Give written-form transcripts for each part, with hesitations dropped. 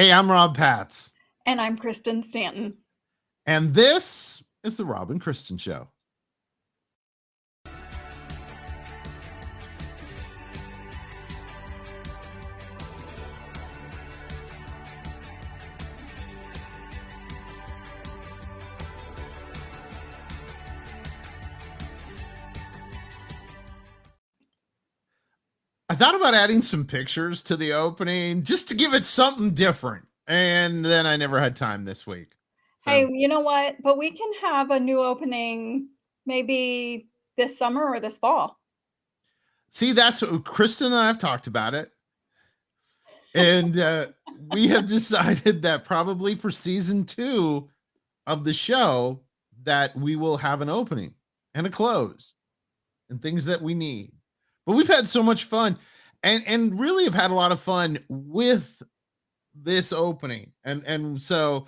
Hey, I'm Rob Patz, And I'm Kristen Stanton. and this is the Rob and Kristen Show. I thought about adding some pictures to the opening just to give it something different, and then I never had time this week. Hey, you know what? But we can have a new opening maybe this summer or this fall. See, that's what Kristen and I have talked about it. And we have decided that probably for season 2 of the show that we will have an opening and a close and things that we need. But we've had so much fun and really have had a lot of fun with this opening. And so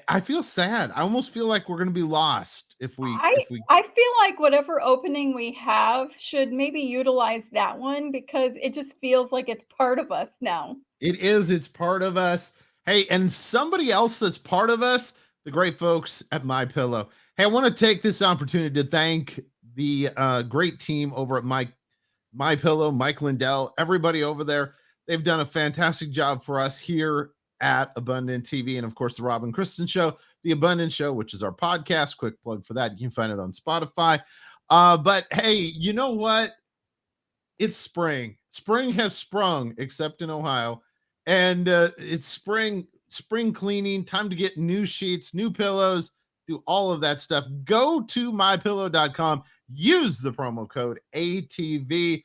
I feel sad. I almost feel like we're going to be lost if we I feel like whatever opening we have should maybe utilize that one because it just feels like it's part of us now. it's part of us. Hey, and somebody else that's part of us, the great folks at My Pillow. Hey, I want to take this opportunity to thank the great team over at My Pillow, Mike Lindell, everybody over there. They've done a fantastic job for us here at Abundant TV, and of course the Rob and Kristen Show, the Abundant Show, which is our podcast. Quick plug for that. You can find it on Spotify. But hey, you know what? It's spring. Spring has sprung, except in Ohio, and it's spring cleaning. Time to get new sheets, new pillows, do all of that stuff. Go to mypillow.com. Use the promo code ATV.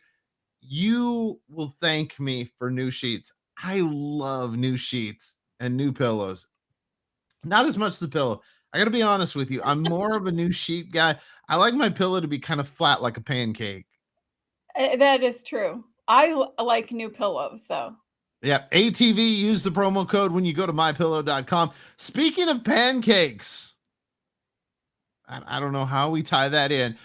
You will thank me for new sheets. I love new sheets and new pillows. Not as much the pillow. I got to be honest with you. I'm more of a new sheet guy. I like my pillow to be kind of flat like a pancake. That is true. Like new pillows though. Yeah, ATV, use the promo code when you go to mypillow.com. Speaking of pancakes, I don't know how we tie that in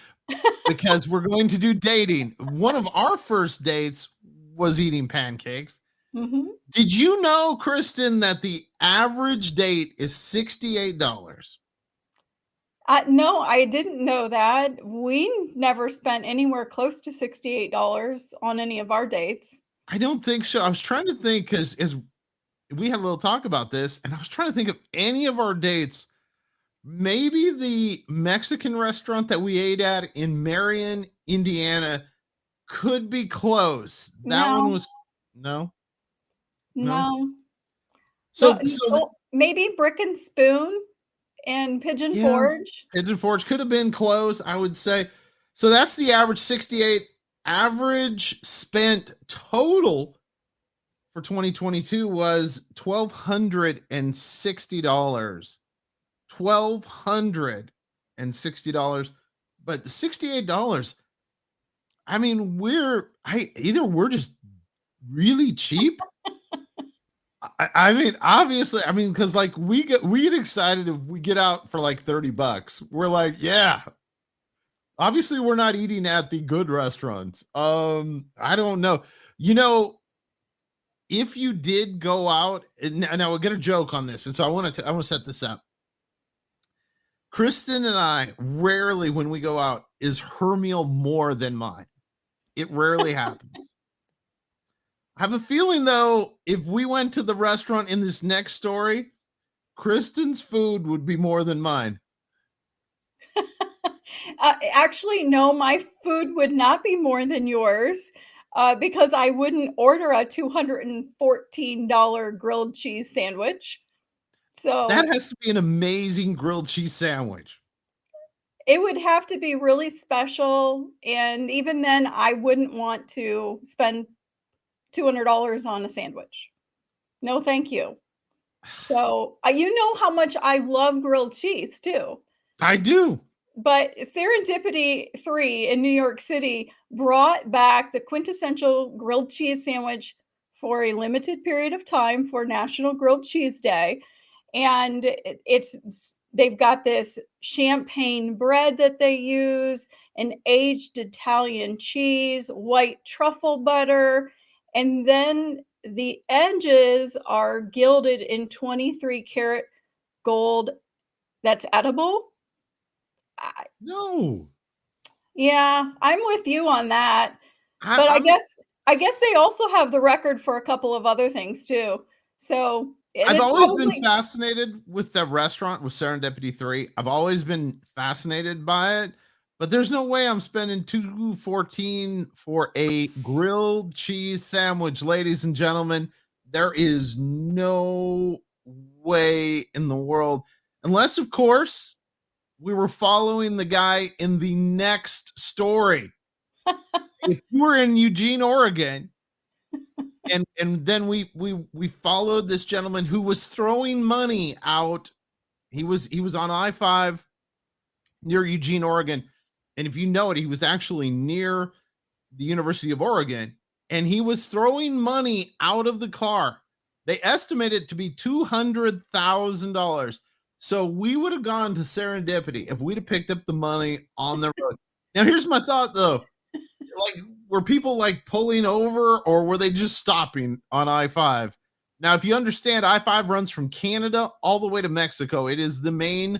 because we're going to do dating. One of our first dates was eating pancakes. Mm-hmm. Did you know, Kristen, that the average date is $68? No, I didn't know that. We never spent anywhere close to $68 on any of our dates. I don't think so. I was trying to think because as we had a little talk about this, and I was trying to think of any of our dates. Maybe the Mexican restaurant that we ate at in Marion, Indiana, could be close. That one No, was no. no. So the Maybe Brick and Spoon and Pigeon yeah, Forge. Pigeon Forge could have been close, I would say. So that's the average 68. Average spent total for 2022 was $1,260. $1,260. But $68. I mean, either we're just really cheap. I mean, obviously, I mean, because like we get excited if we get out for like $30. We're like, yeah. Obviously, we're not eating at the good restaurants. I don't know. You know, if you did go out, and I will get a joke on this, and so I want to set this up. Kristen and I rarely, when we go out, is her meal more than mine. It rarely happens. I have a feeling, though, if we went to the restaurant in this next story, Kristen's food would be more than mine. Actually, no, my food would not be more than yours because I wouldn't order a $214 grilled cheese sandwich. That So has to be an amazing grilled cheese sandwich. it would have to be really special. And even then, I wouldn't want to spend $200 on a sandwich. No, thank you. So you know how much I love grilled cheese too. I do. But Serendipity 3 in New York City brought back the quintessential grilled cheese sandwich for a limited period of time for National Grilled Cheese Day. And they've got this champagne bread that they use, an aged Italian cheese, white truffle butter, and then the edges are gilded in 23 karat gold that's edible. I No. Yeah, I'm with you on that, I but I'm I guess they also have the record for a couple of other things too. So and I've it's always been probably fascinated with that restaurant with Serendipity 3. I've always been fascinated by it, but there's no way I'm spending 214 for a grilled cheese sandwich, ladies and gentlemen. There is no way in the world, unless, of course, we were following the guy in the next story. If you were in Eugene, Oregon, and then we followed this gentleman who was throwing money out. He was on I-5 near Eugene, Oregon, and if you know it, he was actually near the University of Oregon, and he was throwing money out of the car. They estimated it to be $200,000. So we would have gone to Serendipity if we'd have picked up the money on the road. Now here's my thought though, like, were people like pulling over or were they just stopping on I-5? Now, if you understand, I-5 runs from Canada all the way to Mexico. It is the main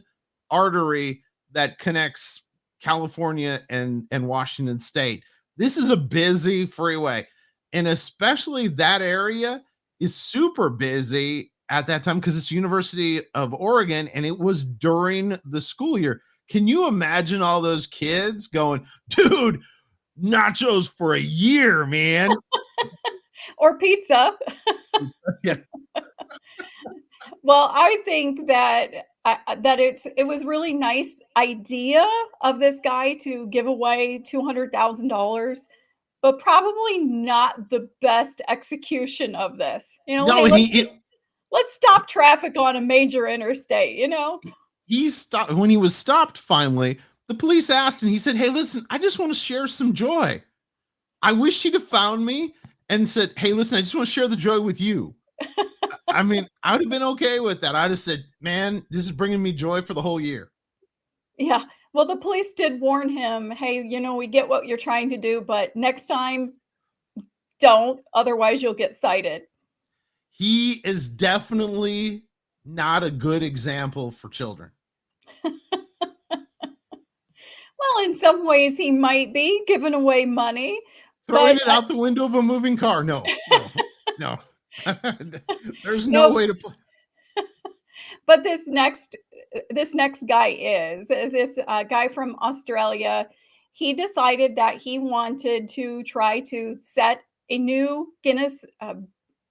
artery that connects California and Washington State. This is a busy freeway, and especially that area is super busy at that time because it's University of Oregon and it was during the school year. Can you imagine all those kids going, dude, nachos for a year, man? or pizza. Yeah. Well, I think that that it was really nice idea of this guy to give away $200,000, but probably not the best execution of this. You know, No, hey, he it, let's stop traffic on a major interstate, you know? he stopped when he was stopped finally. The police asked and he said, "Hey, listen, I just want to share some joy. I wish he'd have found me and said, "Hey, listen, I just want to share the joy with you." I mean, I would have been okay with that. I'd have said, "Man, this is bringing me joy for the whole year." Yeah. Well, the police did warn him, "Hey, you know, we get what you're trying to do, but next time don't, otherwise you'll get cited." He is definitely not a good example for children. Well, in some ways he might be giving away money, Throwing but it out the window of a moving car. No, no, no. There's no no, way to put. but this next guy is this guy from Australia. He decided that he wanted to try to set a new Guinness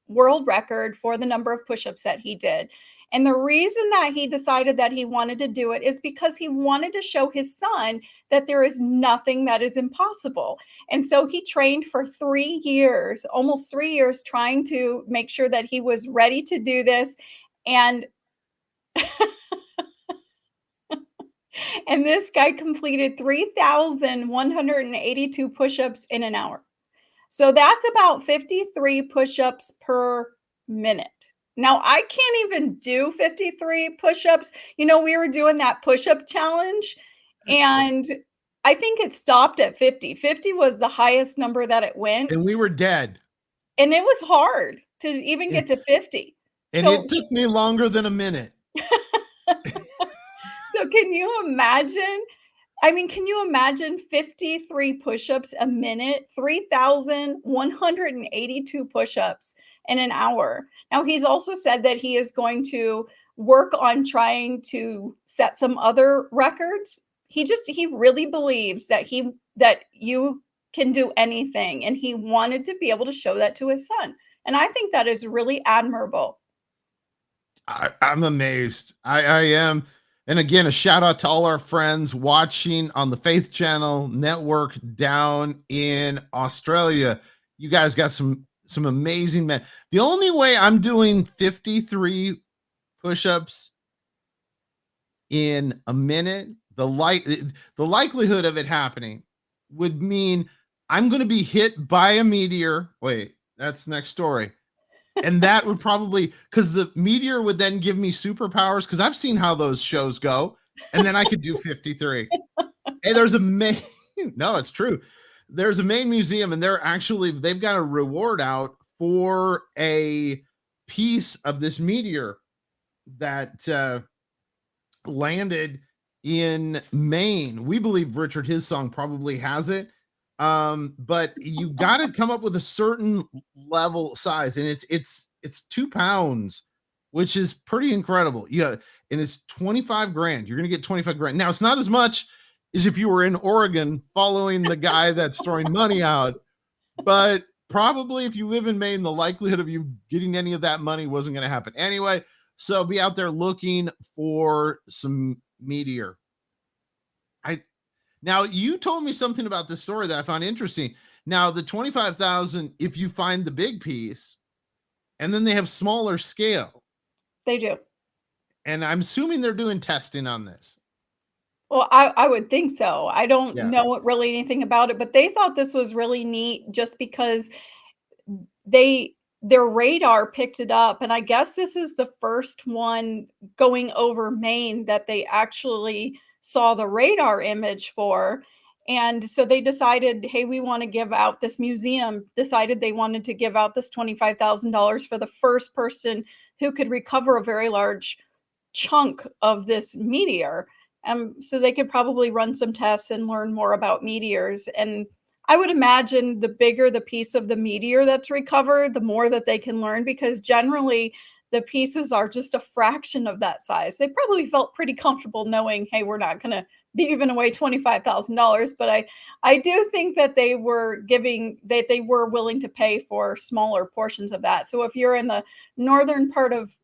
world record for the number of push-ups that he did. And the reason that he decided that he wanted to do it is because he wanted to show his son that there is nothing that is impossible. And so he trained for 3 years, almost 3 years, trying to make sure that he was ready to do this. And and this guy completed 3,182 push-ups in an hour. So that's about 53 push-ups per minute. Now, I can't even do 53 push-ups. You know, we were doing that push-up challenge, and I think it stopped at 50. 50 was the highest number that it went, And we were dead. and it was hard to even And get to 50. it So took me longer than a minute. so can you imagine? I mean, can you imagine 53 push-ups a minute? 3,182 push-ups in an hour. Now, he's also said that he is going to work on trying to set some other records. He really believes that you can do anything, and he wanted to be able to show that to his son. And I think that is really admirable. I'm amazed. I am. And again, a shout out to all our friends watching on the Faith Channel network down in Australia. You guys got some amazing men. The only way I'm doing 53 push-ups in a minute, the likelihood of it happening would mean I'm going to be hit by a meteor. Wait, that's next story. And that would probably, because the meteor would then give me superpowers, because I've seen how those shows go, and then I could do 53. Hey, there's a main no, it's true. There's a main museum, and they've got a reward out for a piece of this meteor that landed in Maine. We believe Richard, his song probably has it. But you got to come up with a certain level size, and it's 2 pounds, which is pretty incredible. Yeah, and it's 25 grand. You're gonna get 25 grand. Now it's not as much as if you were in Oregon following the guy that's throwing money out, but probably if you live in Maine, the likelihood of you getting any of that money wasn't going to happen anyway. So be out there looking for some meteor. Now you told me something about this story that I found interesting. Now the 25,000, if you find the big piece, and then they have smaller scale. They do. And I'm assuming they're doing testing on this. Well, I would think so. I don't know really anything about it, but they thought this was really neat just because their radar picked it up, and I guess this is the first one going over Maine that they actually saw the radar image for, and so they decided, "Hey, we wanna give out," this museum decided they wanted to give out this $25,000 for the first person who could recover a very large chunk of this meteor, so they could probably run some tests and learn more about meteors, and I would imagine the bigger the piece of the meteor that's recovered, the more that they can learn because generally the pieces are just a fraction of that size. They probably felt pretty comfortable knowing, "Hey, we're not gonna be giving away $25,000," but I do think that they were willing to pay for smaller portions of that. So if you're in the northern part of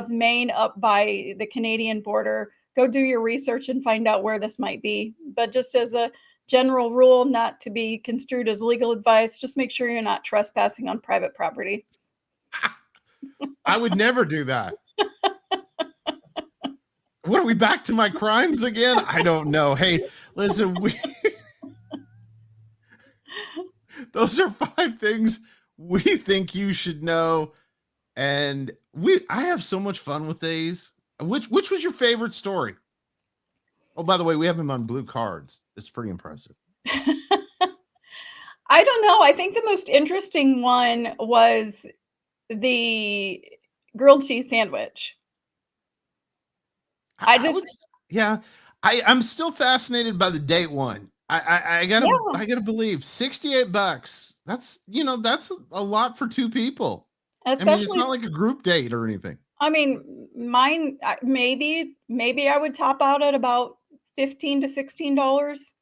Maine up by the Canadian border, go do your research and find out where this might be. But just as a general rule, not to be construed as legal advice, just make sure you're not trespassing on private property. I would never do that. What are we back to my crimes again? I don't know. Hey, listen, those are 5 things we think you should know. And I have so much fun with these. Which was your favorite story? Oh, by the way, we have them on blue cards. It's pretty impressive. I don't know. I think the most interesting one was the grilled cheese sandwich. I'm still fascinated by the date one. I gotta believe $68. That's a lot for 2 people. I mean, it's not like a group date or anything. I mean, mine maybe I would top out at about $15 to $16.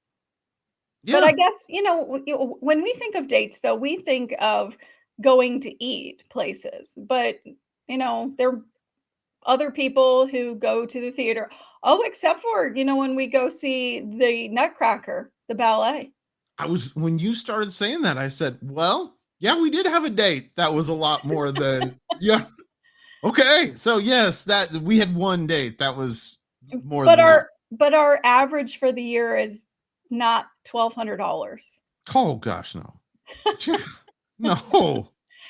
Yeah. But I guess, when we think of dates, though, we think of going to eat places. But, there are other people who go to the theater. Oh, except for, when we go see the Nutcracker, the ballet. When you started saying that, I said, well, yeah, we did have a date. That was a lot more than, yeah. Okay. So yes, that we had one date. That was more than that. But our average for the year is not $1,200. Oh gosh, no. No.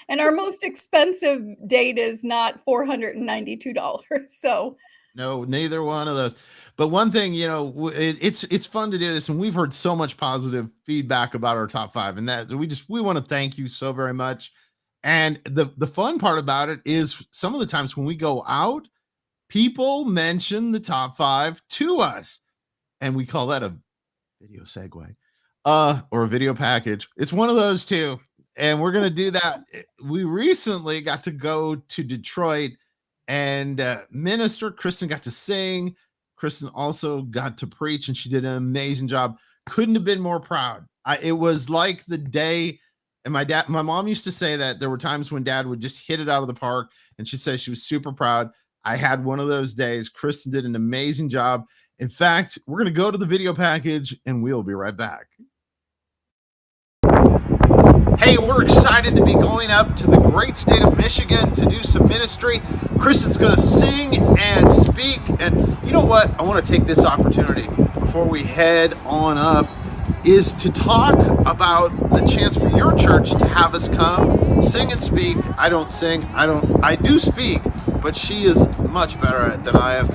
And our most expensive date is not $492. So no, neither one of those. But one thing, it's fun to do this, and we've heard so much positive feedback about our top 5, and that we want to thank you so very much. And the fun part about it is some of the times when we go out, people mention the top 5 to us, and we call that a video segue, or a video package. It's one of those two, and we're gonna do that. We recently got to go to Detroit, and Minister Kristen got to sing. Kristen also got to preach, and she did an amazing job. Couldn't have been more proud. It was like the day. And my mom used to say that there were times when Dad would just hit it out of the park, and she'd say she was super proud. I had one of those days. Kristen did an amazing job. In fact, we're going to go to the video package, and we'll be right back. Hey, we're excited to be going up to the great state of Michigan to do some ministry. Kristen's going to sing and speak. And you know what? I want to take this opportunity before we head on up is to talk about the chance for your church to have us come sing and speak. I don't sing. I do speak, but she is much better at it than I am.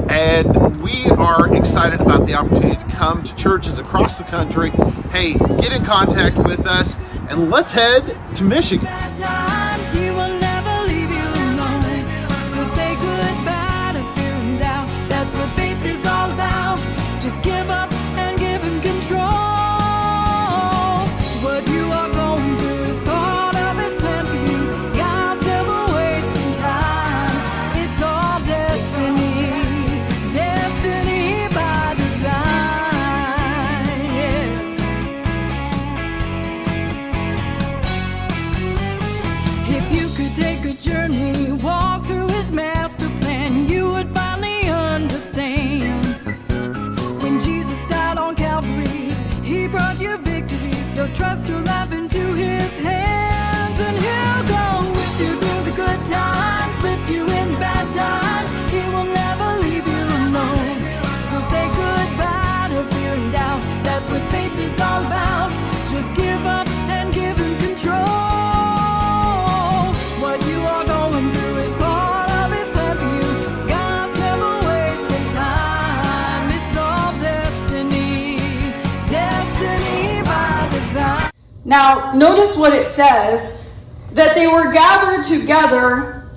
And we are excited about the opportunity to come to churches across the country. Hey, get in contact with us and let's head to Michigan. Now, notice what it says, that they were gathered together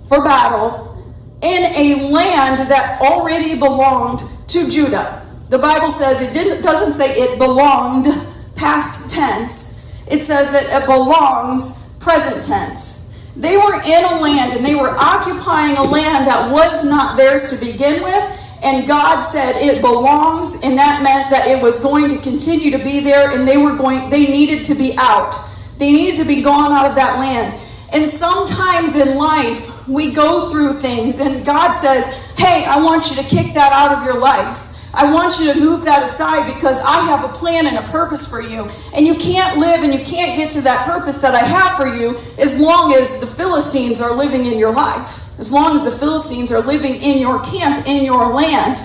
for battle in a land that already belonged to Judah. The Bible says doesn't say it belonged past tense. It says that it belongs present tense. They were in a land and they were occupying a land that was not theirs to begin with, and God said it belongs, and that meant that it was going to continue to be there, and they needed to be out. They needed to be gone out of that land. And sometimes in life, we go through things, and God says, hey, I want you to kick that out of your life. I want you to move that aside because I have a plan and a purpose for you. And you can't live and you can't get to that purpose that I have for you as long as the Philistines are living in your life. As long as the Philistines are living in your camp, in your land,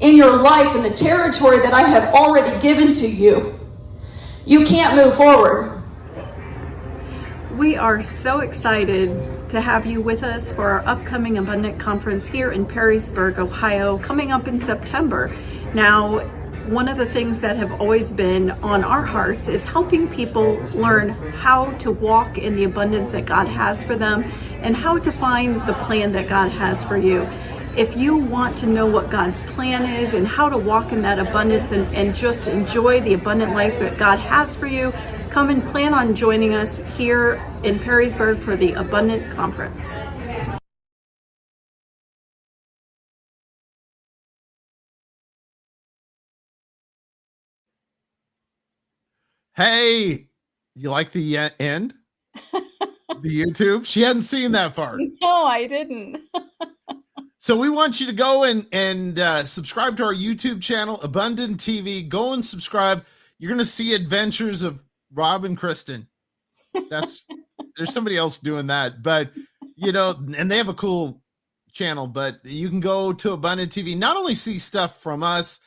in your life, in the territory that I have already given to you. You can't move forward. We are so excited to have you with us for our upcoming Abundant Conference here in Perrysburg, Ohio, coming up in September. Now, one of the things that have always been on our hearts is helping people learn how to walk in the abundance that God has for them and how to find the plan that God has for you. If you want to know what God's plan is and how to walk in that abundance and just enjoy the abundant life that God has for you, come and plan on joining us here in Perrysburg for the Abundant Conference. Hey, you like the end? The YouTube? She hadn't seen that part. No, I didn't. So we want you to go and subscribe to our YouTube channel, Abundant TV. Go and subscribe. You're going to see adventures of Rob and Kristen. There's somebody else doing that, but and they have a cool channel, but you can go to Abundant TV, not only see stuff from us,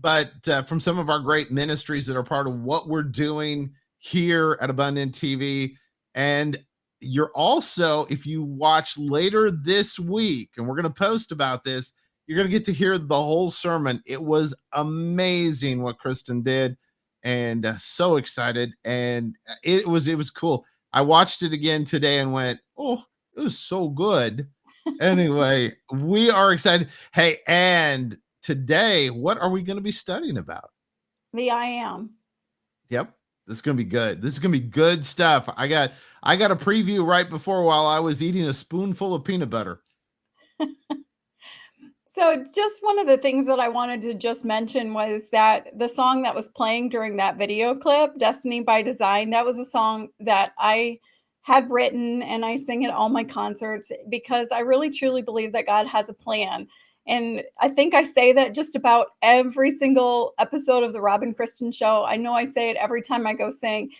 but from some of our great ministries that are part of what we're doing here at Abundant TV. And you're also, if you watch later this week, and we're going to post about this, you're going to get to hear the whole sermon. It was amazing what Kristen did, and so excited. And it was cool. I watched it again today and went, oh, it was so good. Anyway, we are excited. Hey, and today, what are we going to be studying about? The I am. Yep. This is going to be good. This is going to be good stuff. I got a preview right before while I was eating a spoonful of peanut butter. So just one of the things that I wanted to just mention was that the song that was playing during that video clip, Destiny by Design, that was a song that I had written and I sing at all my concerts because I really truly believe that God has a plan. And I think I say that just about every single episode of the Rob and Kristen show. I know I say it every time I go sing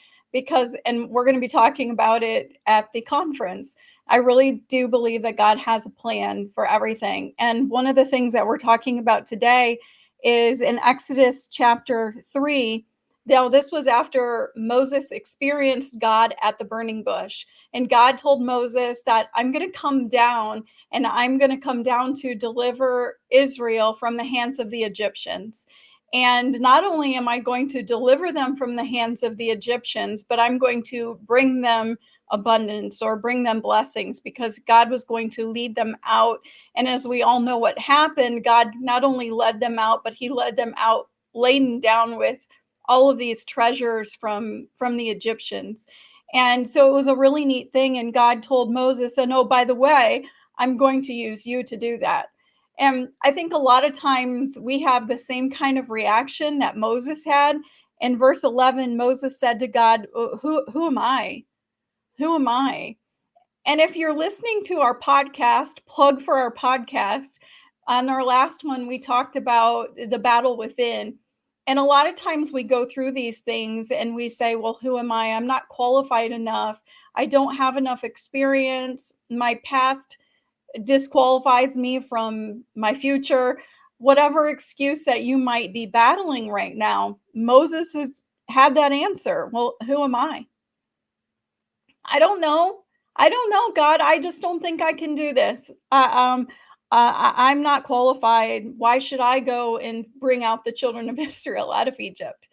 and we're going to be talking about it at the conference. I really do believe that God has a plan for everything. And one of the things that we're talking about today is in Exodus chapter 3. Now, this was after Moses experienced God at the burning bush. And God told Moses that I'm going to come down and I'm going to come down to deliver Israel from the hands of the Egyptians. And not only am I going to deliver them from the hands of the Egyptians, but I'm going to bring them abundance or bring them blessings because God was going to lead them out. And as we all know what happened, God not only led them out, but he led them out laden down with all of these treasures from the Egyptians. And so it was a really neat thing. And God told Moses, and oh, by the way, I'm going to use you to do that. And I think a lot of times we have the same kind of reaction that Moses had. In verse 11, Moses said to God, who am I? Who am I? And if you're listening to our podcast, plug for our podcast, on our last one, we talked about the battle within. And a lot of times we go through these things and we say, well, who am I? I'm not qualified enough. I don't have enough experience. My past disqualifies me from my future. Whatever excuse that you might be battling right now, Moses has had that answer. Well, who am I? I don't know. I don't know, God. I just don't think I can do this. I'm not qualified. Why should I go and bring out the children of Israel out of Egypt?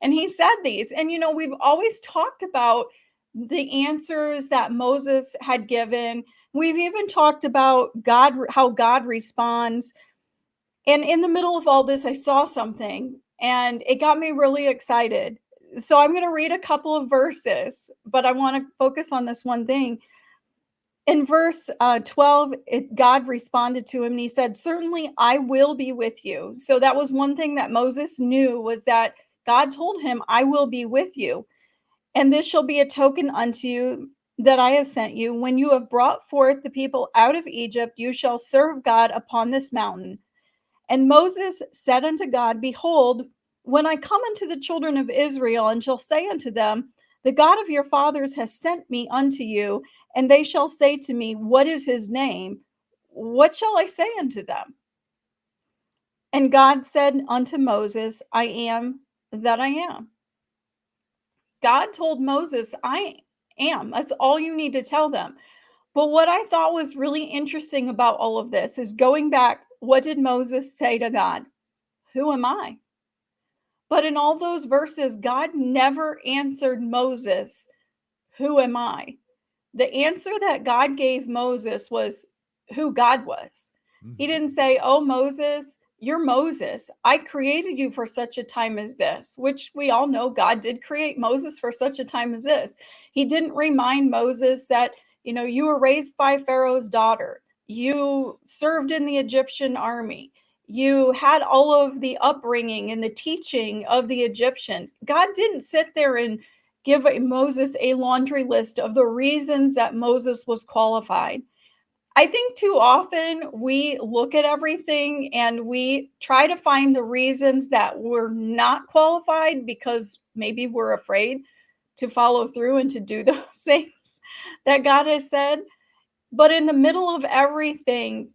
And he said these. And, we've always talked about the answers that Moses had given. We've even talked about God, how God responds. And in the middle of all this, I saw something and it got me really excited. So I'm going to read a couple of verses, but I want to focus on this one thing. In verse 12, God responded to him and he said, "Certainly I will be with you." So that was one thing that Moses knew, was that God told him, "I will be with you. And this shall be a token unto you that I have sent you. When you have brought forth the people out of Egypt, you shall serve God upon this mountain." And Moses said unto God, "Behold, when I come unto the children of Israel, and shall say unto them, The God of your fathers has sent me unto you, and they shall say to me, What is his name? What shall I say unto them?" And God said unto Moses, "I am that I am." God told Moses, "I am." That's all you need to tell them. But what I thought was really interesting about all of this is going back, what did Moses say to God? "Who am I?" But in all those verses, God never answered Moses, "Who am I?" The answer that God gave Moses was who God was. He didn't say, "Oh, Moses, you're Moses. I created you for such a time as this," which we all know God did create Moses for such a time as this. He didn't remind Moses that, you were raised by Pharaoh's daughter. You served in the Egyptian army. You had all of the upbringing and the teaching of the Egyptians. God didn't sit there and give Moses a laundry list of the reasons that Moses was qualified. I think too often we look at everything and we try to find the reasons that we're not qualified because maybe we're afraid to follow through and to do those things that God has said. But in the middle of everything,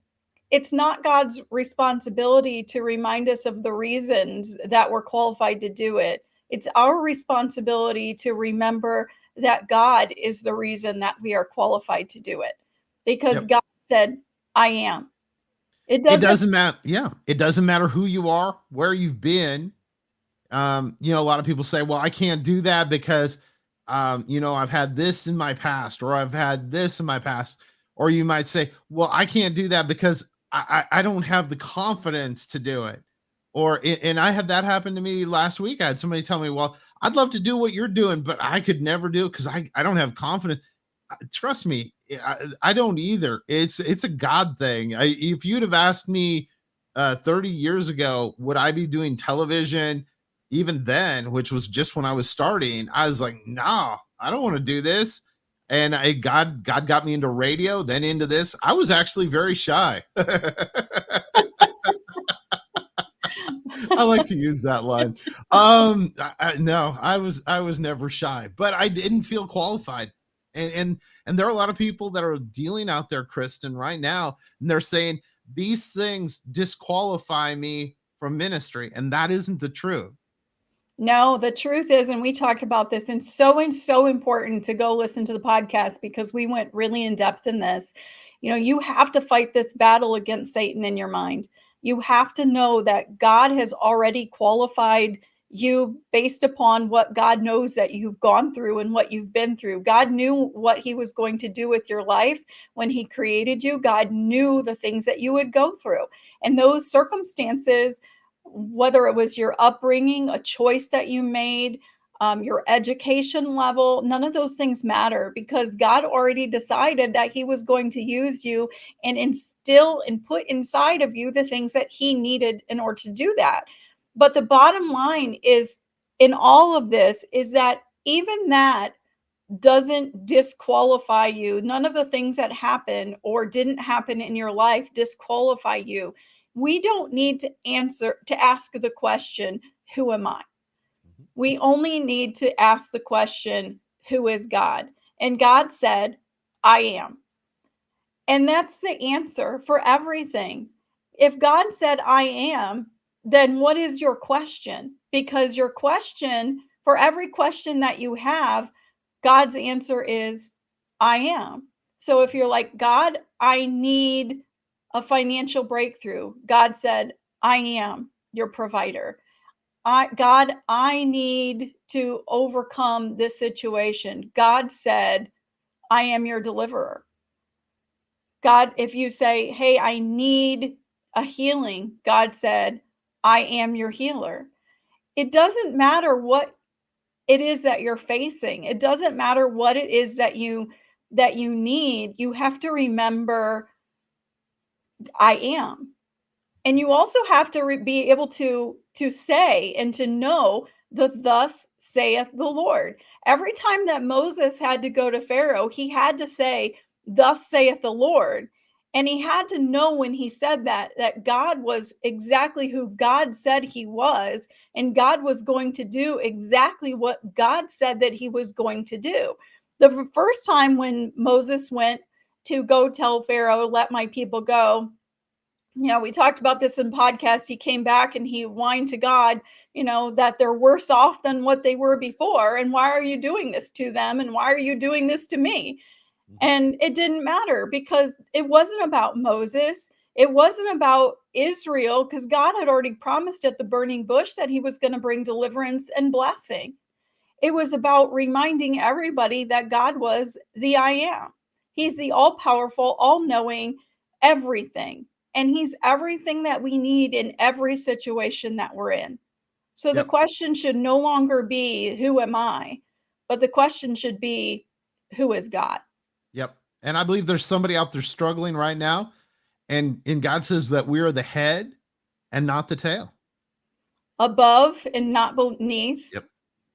it's not God's responsibility to remind us of the reasons that we're qualified to do it. It's our responsibility to remember that God is the reason that we are qualified to do it. Because Yep. God said, "I am." It It doesn't. doesn't matter. Yeah. It doesn't matter who you are, where you've been. A lot of people say, well, I can't do that because, I've had this in my past, or I've had this in my past. Or you might say, well, I can't do that because I don't have the confidence to do it. And I had that happen to me last week. I had somebody tell me, well, I'd love to do what you're doing, but I could never do it because I don't have confidence. Trust me, I don't either. It's a God thing. If you'd have asked me 30 years ago, would I be doing television? Even then, which was just when I was starting, I was like, no, I don't want to do this. And God got me into radio, then into this. I was actually very shy. I like to use that line. No, I was never shy, but I didn't feel qualified. And there are a lot of people that are dealing out there, Kristen, right now, and they're saying these things disqualify me from ministry, and that isn't the truth. No, the truth is, and we talked about this, and so important to go listen to the podcast because we went really in depth in this. You have to fight this battle against Satan in your mind. You have to know that God has already qualified you based upon what God knows that you've gone through and what you've been through. God knew what he was going to do with your life when he created you. God knew the things that you would go through. And those circumstances, whether it was your upbringing, a choice that you made, your education level, none of those things matter because God already decided that he was going to use you and instill and put inside of you the things that he needed in order to do that. But the bottom line is, in all of this, is that even that doesn't disqualify you. None of the things that happen or didn't happen in your life disqualify you. We don't need to ask the question, "Who am I?" We only need to ask the question, "Who is God?" And God said, "I am." And that's the answer for everything. If God said, "I am," then what is your question? Because your question, for every question that you have, God's answer is, "I am." So if you're like, "God, I need a financial breakthrough," God said, "I am your provider. God, I need to overcome this situation. God said, I am your deliverer. God, if you say, hey, I need a healing, God said, I am your healer. It doesn't matter what it is that you're facing. It doesn't matter what it is that you need. You have to remember, I am. And you also have to be able to say and to know the thus saith the Lord. Every time that Moses had to go to Pharaoh, he had to say, thus saith the Lord. And he had to know when he said that God was exactly who God said he was, and God was going to do exactly what God said that he was going to do. The first time when Moses went to go tell Pharaoh, let my people go, we talked about this in podcasts. He came back and he whined to God, that they're worse off than what they were before. And why are you doing this to them? And why are you doing this to me? And it didn't matter because it wasn't about Moses. It wasn't about Israel because God had already promised at the burning bush that he was going to bring deliverance and blessing. It was about reminding everybody that God was the I am. He's the all powerful, all knowing everything. And he's everything that we need in every situation that we're in. So the Yep. question should no longer be, who am I? But the question should be, who is God? Yep. And I believe there's somebody out there struggling right now. And God says that we are the head and not the tail. Above and not beneath. Yep.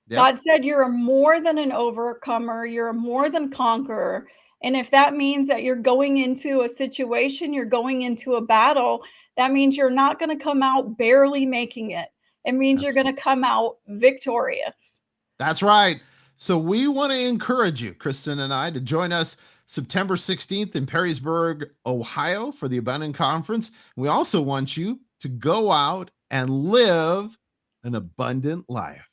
Yep. God said you're more than an overcomer, you're more than conqueror. And if that means that you're going into a situation, you're going into a battle, that means you're not going to come out barely making it. It means you're going to come out victorious. That's right. So we want to encourage you, Kristen and I, to join us September 16th in Perrysburg, Ohio for the Abundant Conference. We also want you to go out and live an abundant life.